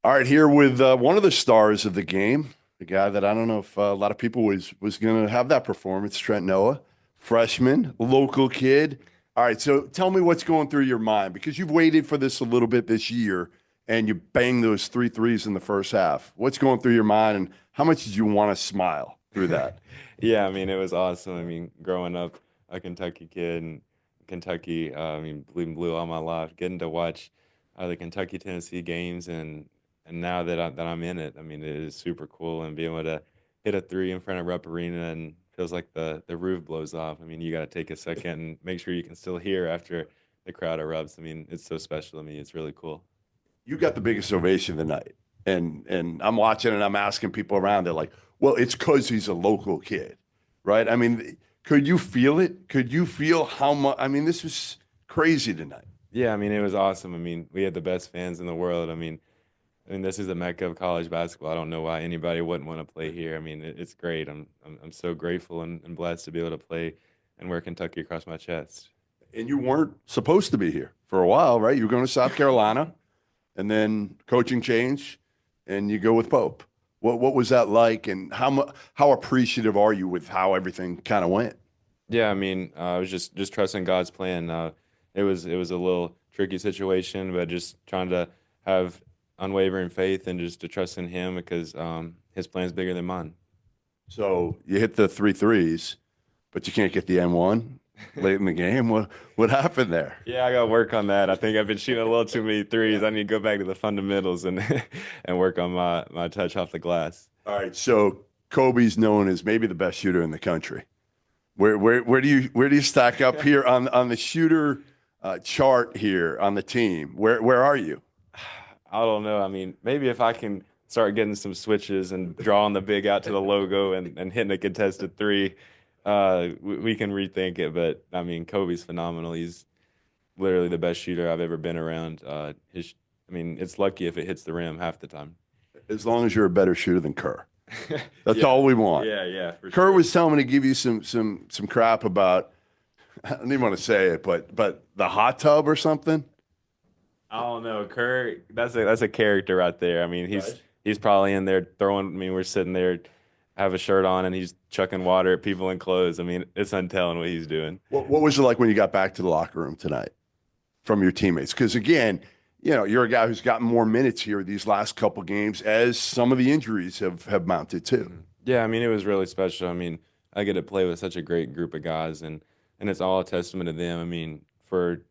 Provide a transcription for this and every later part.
All right, here with one of the stars of the game, the guy that I don't know if a lot of people was going to have that performance, Trent Noah, freshman, local kid. All right, so tell me what's going through your mind because you've waited for this a little bit this year and you banged those three threes in the first half. What's going through your mind and how much did you want to smile through that? Yeah, I mean, it was awesome. I mean, growing up a Kentucky kid and Kentucky, I mean, bleeding blue all my life, getting to watch the Kentucky Tennessee games and now that I'm in it, I mean, it is super cool and being able to hit a three in front of Rupp Arena and feels like the roof blows off. I mean, you got to take a second and make sure you can still hear after the crowd erupts. I mean, it's so special to me. It's really cool. You got the biggest ovation of the night. And I'm watching and I'm asking people around, they're like, well, it's because he's a local kid, right? I mean, could you feel it? Could you feel how much? I mean, this was crazy tonight. Yeah, I mean, it was awesome. I mean, we had the best fans in the world. I mean, this is the mecca of college basketball. I don't know why anybody wouldn't want to play here. I mean, it's great. I'm so grateful and blessed to be able to play and wear Kentucky across my chest. And you weren't supposed to be here for a while, right? You were going to South Carolina and then coaching change and you go with Pope. What was that like and how appreciative are you with how everything kind of went? Yeah, I mean, I was just trusting God's plan. It was a little tricky situation, but just trying to have unwavering faith and just to trust in Him because His plan's bigger than mine. So you hit the three threes, but you can't get the N1 late in the game. What happened there? Yeah, I got to work on that. I think I've been shooting a little too many threes. I need to go back to the fundamentals and and work on my touch off the glass. All right, so Kobe's known as maybe the best shooter in the country. Where do you stack up here on the shooter chart here on the team? Where are you? I don't know. I mean, maybe if I can start getting some switches and drawing the big out to the logo and hitting a contested three, we can rethink it. But I mean, Kobe's phenomenal. He's literally the best shooter I've ever been around. I mean, it's lucky if it hits the rim half the time. As long as you're a better shooter than Kerr, that's Yeah, all we want. yeah, for Kerr sure. was telling me to give you some crap about. I don't even want to say it, but the hot tub or something. I don't know. Kerr, that's a character right there. I mean, he's Right. he's probably in there throwing. I mean, we're sitting there, have a shirt on, and he's chucking water at people in clothes. I mean, it's untelling what he's doing. What was it like when you got back to the locker room tonight from your teammates? Because again, you're a guy who's gotten more minutes here these last couple games as some of the injuries have mounted too. Mhm. Yeah, I mean, it was really special. I mean, I get to play with such a great group of guys, and it's all a testament to them. I mean, for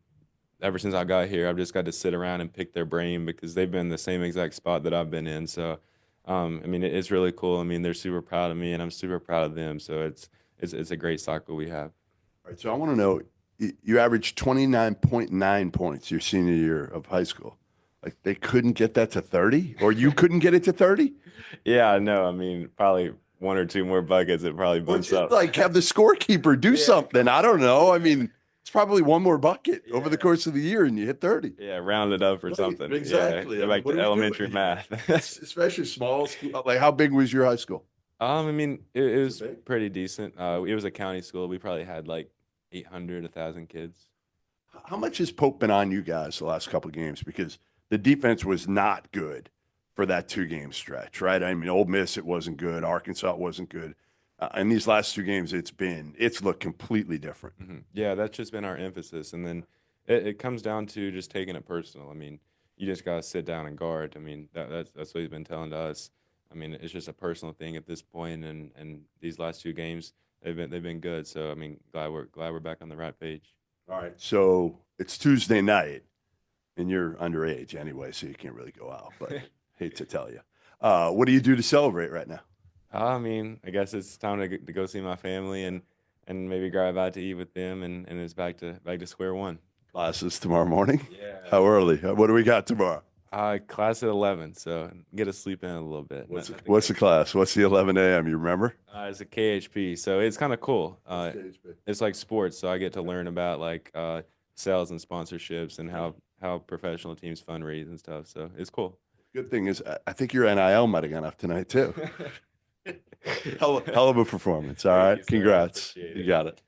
ever since I got here, I've just got to sit around and pick their brain because they've been in the same exact spot that I've been in. So, I mean, it's really cool. I mean, they're super proud of me, and I'm super proud of them. So it's a great cycle we have. All right, so I want to know you averaged 29.9 points your senior year of high school. Like they couldn't get that to 30 or you couldn't get it to 30? Yeah, I know. I mean, probably one or two more buckets, it probably Or bumps just up. like have the scorekeeper do Yeah. something. I don't know. I mean, it's probably one more bucket over the Yeah. course of the year and you hit 30. Yeah, round it up or Right, something. Yeah, exactly. I go mean, back what to do we do? elementary math. Especially small school. Like how big was your high school? I mean, it Was it was big? pretty decent. It was a county school. We probably had like 800, 1,000 kids. How much has Pope been on you guys the last couple of games? Because the defense was not good for that 2 game stretch, right? I mean, Ole Miss, it wasn't good. Arkansas, it wasn't good. In these last 2 games, it's looked completely different. Yeah, that's just been our emphasis. And then it comes down to just taking it personal. I mean, you just gotta sit down and guard. I mean, that's what he's been telling to us. I mean, it's just a personal thing at this point, and these last 2 games they've been good. So I mean, glad we're back on the right page. All right. So it's Tuesday night, and you're underage anyway, so you can't really go out, but hate to tell you. What do you do to celebrate right now? I mean, I guess it's time to go see my family and maybe grab out to eat with them, and it's back to square one. Classes tomorrow morning? Yeah. How early? What do we got tomorrow? Class at 11, so get to sleep in a little bit. Nothing What's the crazy. class? What's the 11 a.m.? You remember? It's a KHP, so it's kind of cool. What's KHB? It's like sports, so I get to learn about like sales and sponsorships and how professional teams fundraise and stuff. So it's cool. Good thing is, I think your NIL might have gone up tonight too. Hell of a performance. All Thank right. you, sir. I Congrats. appreciate You it. got it.